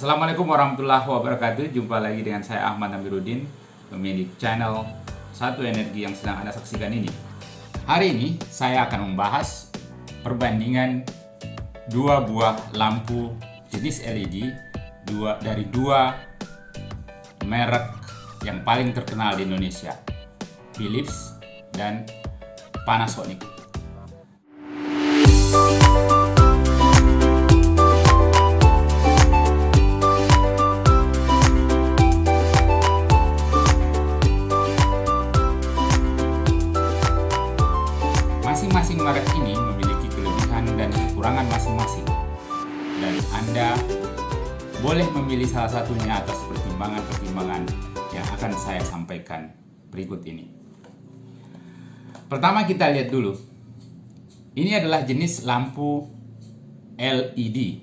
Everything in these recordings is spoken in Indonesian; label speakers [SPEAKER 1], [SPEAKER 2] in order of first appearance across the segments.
[SPEAKER 1] Assalamualaikum warahmatullahi wabarakatuh. Jumpa lagi dengan saya Ahmad Amiruddin, pemilik channel Satu Energi yang sedang Anda saksikan ini. Hari ini saya akan membahas perbandingan dua buah lampu jenis LED dari dua merek yang paling terkenal di Indonesia, Philips dan Panasonic. Masing-masing merek ini memiliki kelebihan dan kekurangan masing-masing, dan Anda boleh memilih salah satunya atas pertimbangan-pertimbangan yang akan saya sampaikan berikut ini. Pertama, kita lihat dulu. Ini adalah jenis lampu LED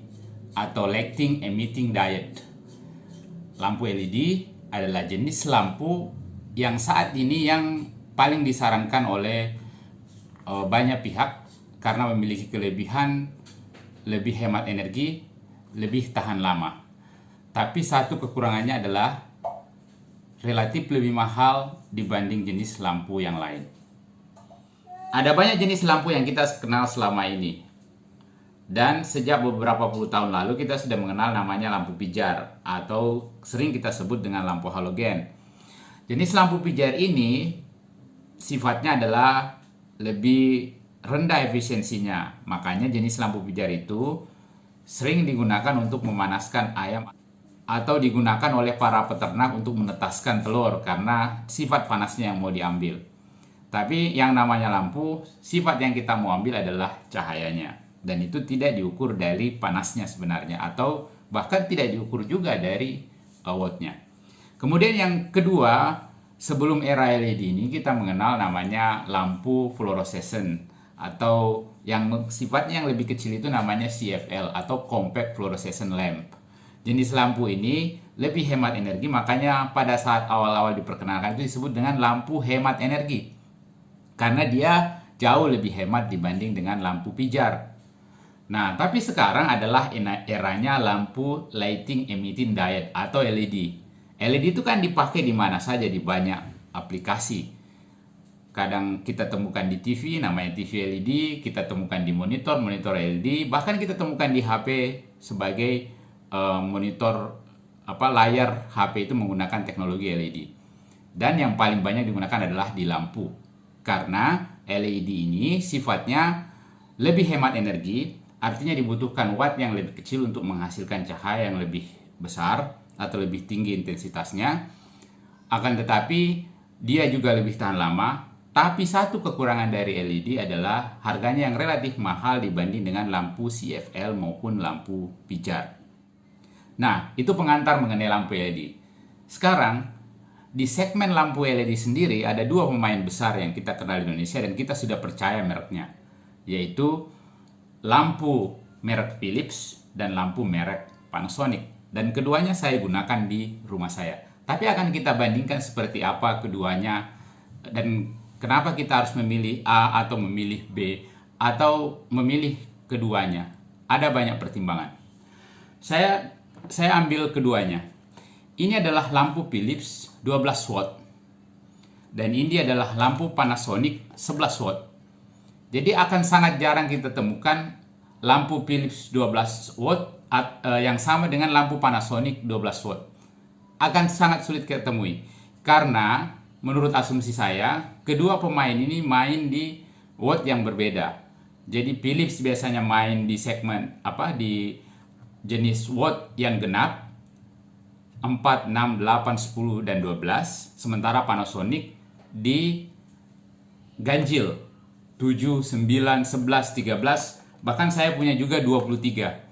[SPEAKER 1] atau Lighting Emitting Diode. Lampu LED adalah jenis lampu yang saat ini yang paling disarankan oleh banyak pihak karena memiliki kelebihan lebih hemat energi, lebih tahan lama. Tapi satu kekurangannya adalah relatif lebih mahal dibanding jenis lampu yang lain. Ada banyak jenis lampu yang kita kenal selama ini. Dan sejak beberapa puluh tahun lalu kita sudah mengenal namanya lampu pijar atau sering kita sebut dengan lampu halogen. Jenis lampu pijar ini sifatnya adalah lebih rendah efisiensinya. Makanya jenis lampu pijar itu sering digunakan untuk memanaskan ayam atau digunakan oleh para peternak untuk menetaskan telur karena sifat panasnya yang mau diambil. Tapi yang namanya lampu, sifat yang kita mau ambil adalah cahayanya, dan itu tidak diukur dari panasnya sebenarnya, atau bahkan tidak diukur juga dari wattnya. Kemudian yang kedua, sebelum era LED ini kita mengenal namanya lampu fluorescent, atau yang sifatnya yang lebih kecil itu namanya CFL atau Compact Fluorescent Lamp. Jenis lampu ini lebih hemat energi, makanya pada saat awal-awal diperkenalkan itu disebut dengan lampu hemat energi, karena dia jauh lebih hemat dibanding dengan lampu pijar. Nah, tapi sekarang adalah eranya lampu Lighting Emitting Diode atau LED. LED itu kan dipakai di mana saja, di banyak aplikasi. Kadang kita temukan di TV, namanya TV LED, kita temukan di monitor LED, bahkan kita temukan di HP sebagai monitor layar HP itu menggunakan teknologi LED. Dan yang paling banyak digunakan adalah di lampu. Karena LED ini sifatnya lebih hemat energi, artinya dibutuhkan watt yang lebih kecil untuk menghasilkan cahaya yang lebih besar atau lebih tinggi intensitasnya. Akan tetapi dia juga lebih tahan lama. Tapi satu kekurangan dari LED adalah harganya yang relatif mahal dibanding dengan lampu CFL maupun lampu pijar. Nah, itu pengantar mengenai lampu LED. Sekarang di segmen lampu LED sendiri ada dua pemain besar yang kita kenal di Indonesia dan kita sudah percaya mereknya, yaitu lampu merek Philips dan lampu merek Panasonic. Dan keduanya saya gunakan di rumah saya. Tapi akan kita bandingkan seperti apa keduanya dan kenapa kita harus memilih A atau memilih B atau memilih keduanya. Ada banyak pertimbangan. Saya ambil keduanya. Ini adalah lampu Philips 12 watt. Dan ini adalah lampu Panasonic 11 watt. Jadi akan sangat jarang kita temukan lampu Philips 12 watt yang sama dengan lampu Panasonic 12 watt. Akan sangat sulit kita temui. Karena menurut asumsi saya, kedua pemain ini main di watt yang berbeda. Jadi Philips biasanya main di segmen di jenis watt yang genap 4, 6, 8, 10, dan 12. Sementara Panasonic di ganjil 7, 9, 11, 13. Bahkan saya punya juga 23.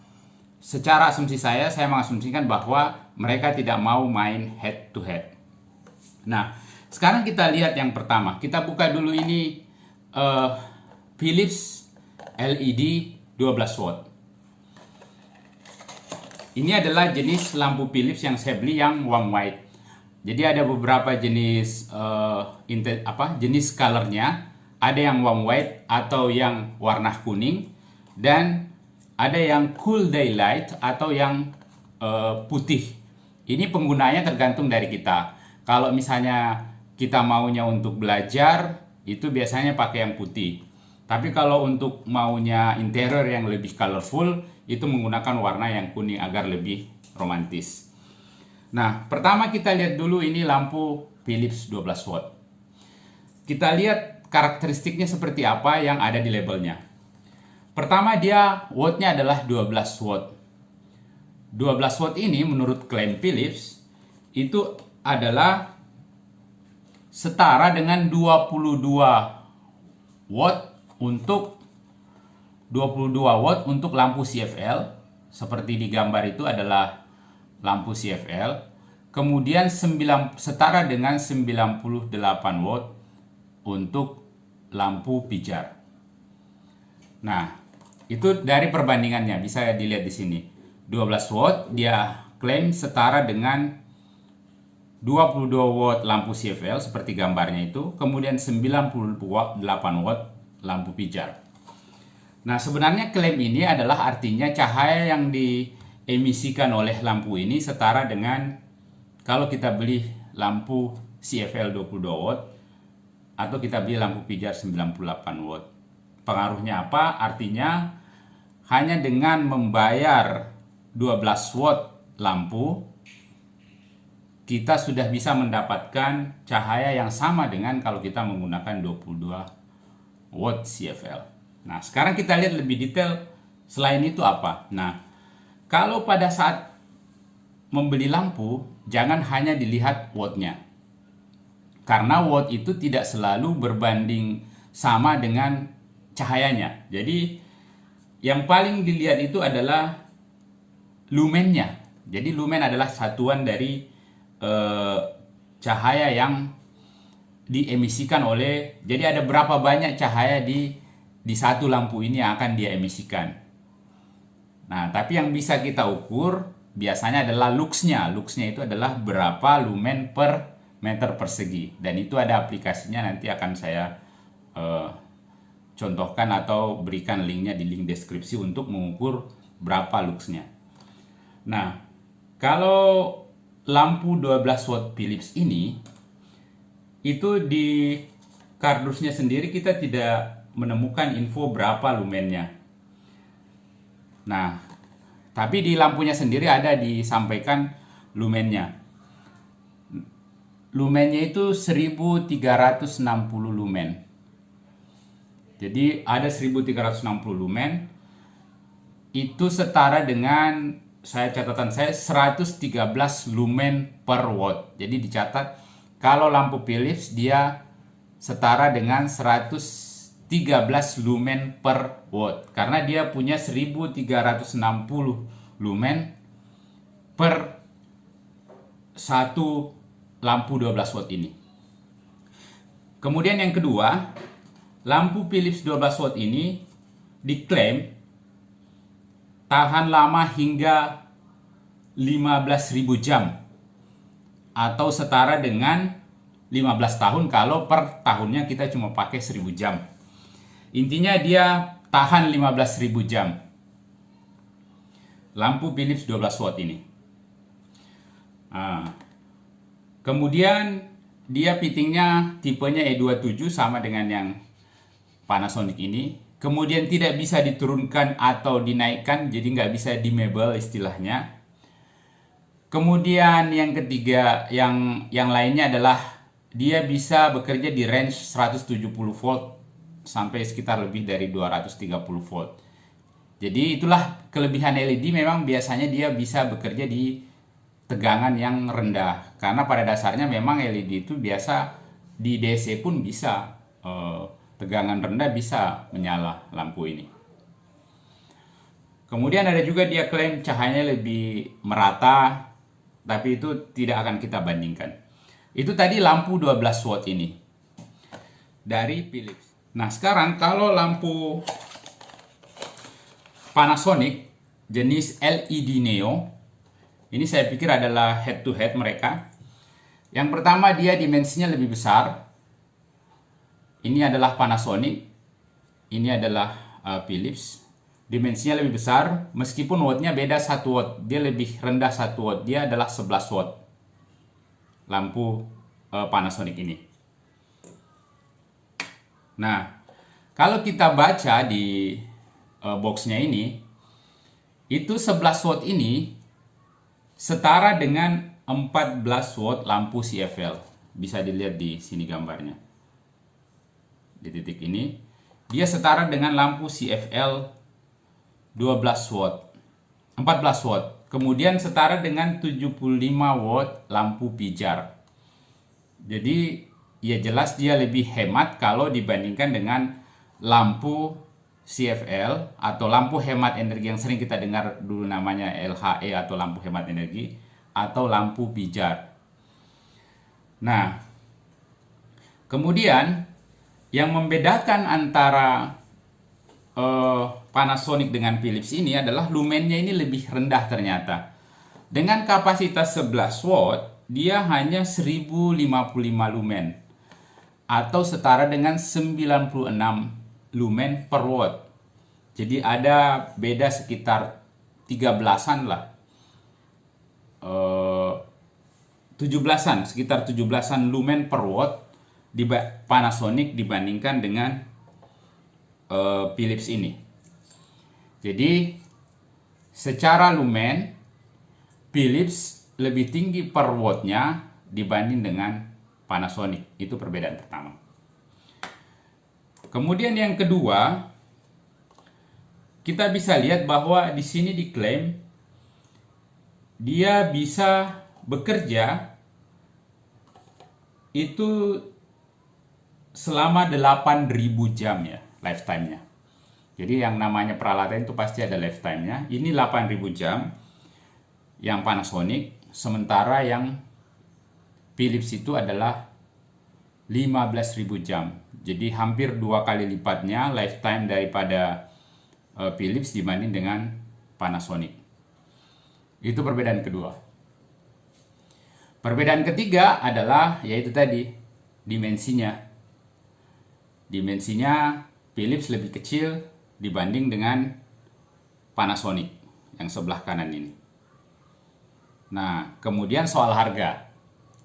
[SPEAKER 1] Secara asumsi saya mengasumsikan bahwa mereka tidak mau main head to head. Nah, sekarang kita lihat yang pertama. Kita buka dulu ini Philips LED 12 watt. Ini adalah jenis lampu Philips yang saya beli yang warm white. Jadi ada beberapa jenis jenis colornya. Ada yang warm white atau yang warna kuning, dan ada yang cool daylight atau yang putih. Ini penggunanya tergantung dari kita. Kalau misalnya kita maunya untuk belajar, itu biasanya pakai yang putih. Tapi kalau untuk maunya interior yang lebih colorful, itu menggunakan warna yang kuning agar lebih romantis. Nah, pertama kita lihat dulu ini lampu Philips 12 watt. Kita lihat karakteristiknya seperti apa yang ada di labelnya. Pertama, dia wattnya adalah 12 watt. 12 watt ini menurut klaim Philips itu adalah setara dengan 22 watt untuk 22 watt untuk lampu CFL. Seperti di gambar itu adalah lampu CFL. Kemudian setara dengan 98 watt untuk lampu pijar. Nah, itu dari perbandingannya bisa dilihat di sini. 12 watt dia klaim setara dengan 22 watt lampu CFL seperti gambarnya itu, kemudian 98 watt lampu pijar. Nah, sebenarnya klaim ini adalah artinya cahaya yang diemisikan oleh lampu ini setara dengan kalau kita beli lampu CFL 22 watt atau kita beli lampu pijar 98 watt. Pengaruhnya apa? Artinya hanya dengan membayar 12 watt lampu, kita sudah bisa mendapatkan cahaya yang sama dengan kalau kita menggunakan 22 watt CFL. Nah, sekarang kita lihat lebih detail selain itu apa. Nah, kalau pada saat membeli lampu, jangan hanya dilihat wattnya. Karena watt itu tidak selalu berbanding sama dengan cahayanya. Jadi, yang paling dilihat itu adalah lumennya. Jadi lumen adalah satuan dari cahaya yang diemisikan oleh. Jadi ada berapa banyak cahaya di satu lampu ini yang akan dia emisikan. Nah, tapi yang bisa kita ukur biasanya adalah luxnya. Luxnya itu adalah berapa lumen per meter persegi. Dan itu ada aplikasinya, nanti akan saya contohkan atau berikan linknya di link deskripsi untuk mengukur berapa luxnya. Nah, kalau lampu 12 watt Philips ini, itu di kardusnya sendiri kita tidak menemukan info berapa lumennya. Nah, tapi di lampunya sendiri ada disampaikan lumennya. Lumennya itu 1360 lumen. Jadi ada 1360 lumen. Itu setara dengan, catatan saya 113 lumen per watt. Jadi dicatat kalau lampu Philips dia setara dengan 113 lumen per watt karena dia punya 1360 lumen per satu lampu 12 watt ini. Kemudian yang kedua, lampu Philips 12 watt ini diklaim tahan lama hingga 15.000 jam atau setara dengan 15 tahun kalau per tahunnya kita cuma pakai 1.000 jam. Intinya dia tahan 15.000 jam. Lampu Philips 12 watt ini. Kemudian dia fittingnya tipenya E27 sama dengan yang Panasonic ini. Kemudian tidak bisa diturunkan atau dinaikkan, jadi nggak bisa dimmable istilahnya. Kemudian yang ketiga, yang lainnya adalah dia bisa bekerja di range 170 volt sampai sekitar lebih dari 230 volt. Jadi itulah kelebihan LED, memang biasanya dia bisa bekerja di tegangan yang rendah. Karena pada dasarnya memang LED itu biasa di DC pun bisa tegangan rendah bisa menyala lampu ini. Kemudian ada juga dia klaim cahayanya lebih merata, tapi itu tidak akan kita bandingkan. Itu tadi lampu 12 watt ini dari Philips. Nah, sekarang kalau lampu Panasonic jenis LED Neo, ini saya pikir adalah head to head mereka. Yang pertama, dia dimensinya lebih besar. Ini adalah Panasonic, ini adalah Philips. dimensinya lebih besar, meskipun wattnya beda 1 watt, dia lebih rendah 1 watt, dia adalah 11 watt lampu Panasonic ini. Nah, kalau kita baca di boxnya ini, itu 11 watt ini setara dengan 14 watt lampu CFL. Bisa dilihat di sini gambarnya. Di titik ini, dia setara dengan lampu CFL 12 watt, 14 watt. Kemudian setara dengan 75 watt lampu pijar. Jadi ya jelas dia lebih hemat kalau dibandingkan dengan lampu CFL atau lampu hemat energi yang sering kita dengar dulu namanya LHE atau lampu hemat energi atau lampu pijar. Nah, kemudian yang membedakan antara Panasonic dengan Philips ini adalah lumennya ini lebih rendah ternyata. Dengan kapasitas 11 watt, dia hanya 1055 lumen atau setara dengan 96 lumen per watt. Jadi ada beda sekitar 13-an lah. 17-an, sekitar 17-an lumen per watt di Panasonic dibandingkan dengan Philips ini. Jadi secara lumen Philips lebih tinggi per wattnya dibanding dengan Panasonic. Itu perbedaan pertama. Kemudian yang kedua, kita bisa lihat bahwa di sini diklaim dia bisa bekerja itu selama 8.000 jam ya, lifetime-nya. Jadi yang namanya peralatan itu pasti ada lifetime-nya. Ini 8.000 jam yang Panasonic, sementara yang Philips itu adalah 15.000 jam. Jadi hampir 2 kali lipatnya lifetime daripada Philips dibanding dengan Panasonic. Itu perbedaan kedua. Perbedaan ketiga adalah yaitu tadi dimensinya. Dimensinya Philips lebih kecil dibanding dengan Panasonic yang sebelah kanan ini. Nah, kemudian soal harga.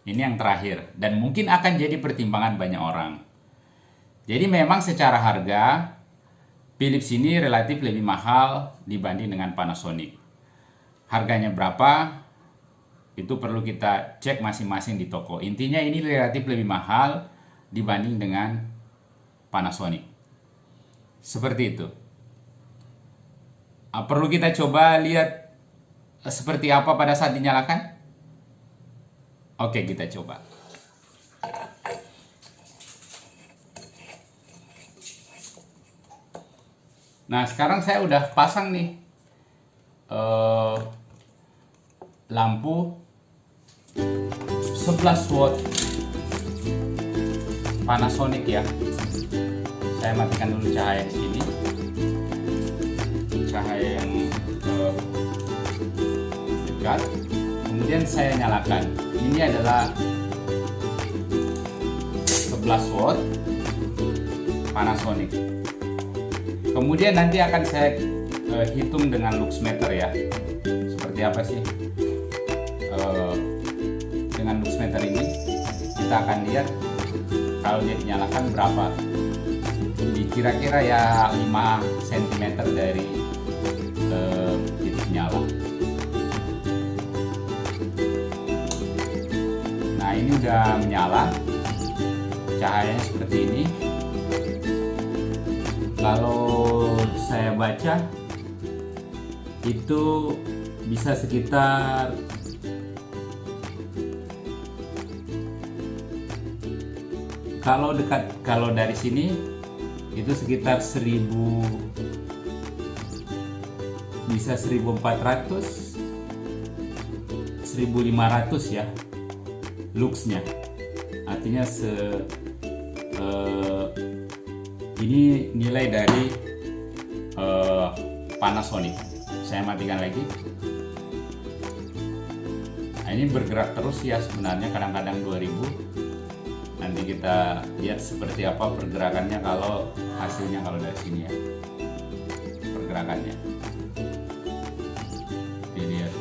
[SPEAKER 1] Ini yang terakhir dan mungkin akan jadi pertimbangan banyak orang. Jadi memang secara harga Philips ini relatif lebih mahal dibanding dengan Panasonic. Harganya berapa? Itu perlu kita cek masing-masing di toko. Intinya ini relatif lebih mahal dibanding dengan Panasonic. Seperti itu. Perlu kita coba lihat seperti apa pada saat dinyalakan? Oke, kita coba. Nah, sekarang saya udah pasang nih lampu 11 watt Panasonic ya. Saya matikan dulu cahaya di sini. Cahaya yang dekat. Kemudian saya nyalakan. Ini adalah 11 watt Panasonic. Kemudian nanti akan saya hitung dengan luxmeter ya. Seperti apa sih? Dengan luxmeter ini kita akan lihat kalau dia dinyalakan berapa. Kira-kira ya 5 cm dari titik nyala. Nah, ini udah menyala. Cahayanya seperti ini. Kalau saya baca itu bisa sekitar kalau dari sini itu sekitar 1000, bisa 1400 1500 ya luxnya. Artinya ini nilai dari Panasonic. Saya matikan lagi. Nah, ini bergerak terus ya sebenarnya, kadang-kadang 2000. Nanti kita lihat seperti apa pergerakannya kalau hasilnya kalau dari sini ya. pergerakannya. Dilihat.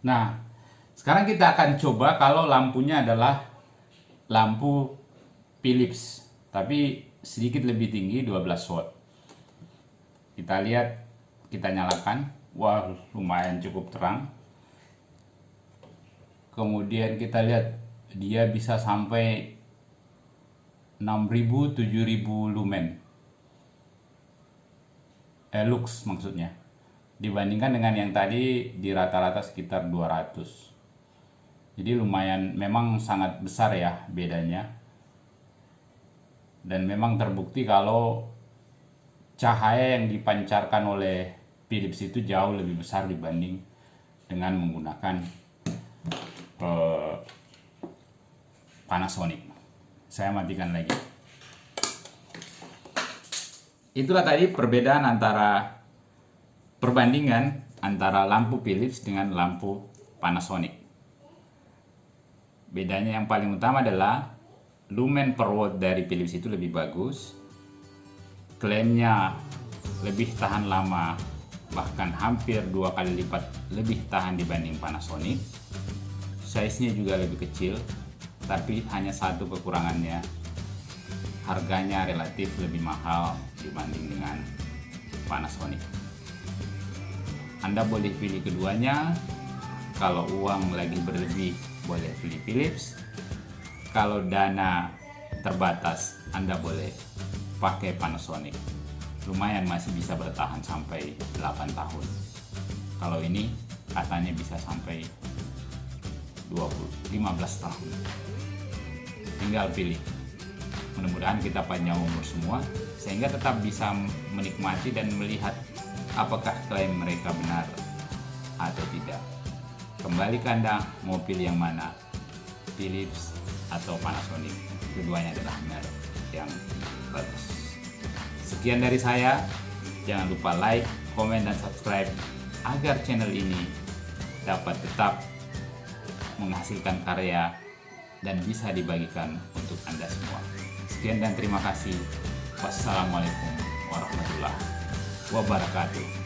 [SPEAKER 1] Nah, sekarang kita akan coba kalau lampunya adalah lampu Philips, tapi sedikit lebih tinggi, 12 watt. Kita lihat, kita nyalakan. Wah, lumayan cukup terang. Kemudian kita lihat dia bisa sampai 6.000 7.000 lumen. Lux maksudnya. Dibandingkan dengan yang tadi di rata-rata sekitar 200. Jadi lumayan, memang sangat besar ya bedanya. Dan memang terbukti kalau cahaya yang dipancarkan oleh Philips itu jauh lebih besar dibanding dengan menggunakan Panasonic. Saya matikan lagi. Itulah tadi perbedaan perbandingan antara lampu Philips dengan lampu Panasonic. Bedanya yang paling utama adalah lumen per watt dari Philips itu lebih bagus. Klaimnya lebih tahan lama, bahkan hampir 2 kali lipat lebih tahan dibanding Panasonic. Size-nya juga lebih kecil, tapi hanya satu kekurangannya. Harganya relatif lebih mahal dibanding dengan Panasonic. Anda boleh pilih keduanya. Kalau uang lagi berlebih, boleh pilih Philips. Kalau dana terbatas, Anda boleh pakai Panasonic. Lumayan masih bisa bertahan sampai 8 tahun. Kalau ini katanya bisa sampai 15 tahun. Tinggal pilih. Mudah-mudahan kita panjang umur semua sehingga tetap bisa menikmati dan melihat apakah klaim mereka benar atau tidak. Kembali ke Anda mau pilih yang mana, Philips atau Panasonic. Keduanya adalah merek yang bagus. Sekian dari saya. Jangan lupa like, komen, dan subscribe agar channel ini dapat tetap menghasilkan karya dan bisa dibagikan untuk Anda semua. Sekian dan terima kasih. Wassalamualaikum warahmatullahi wabarakatuh.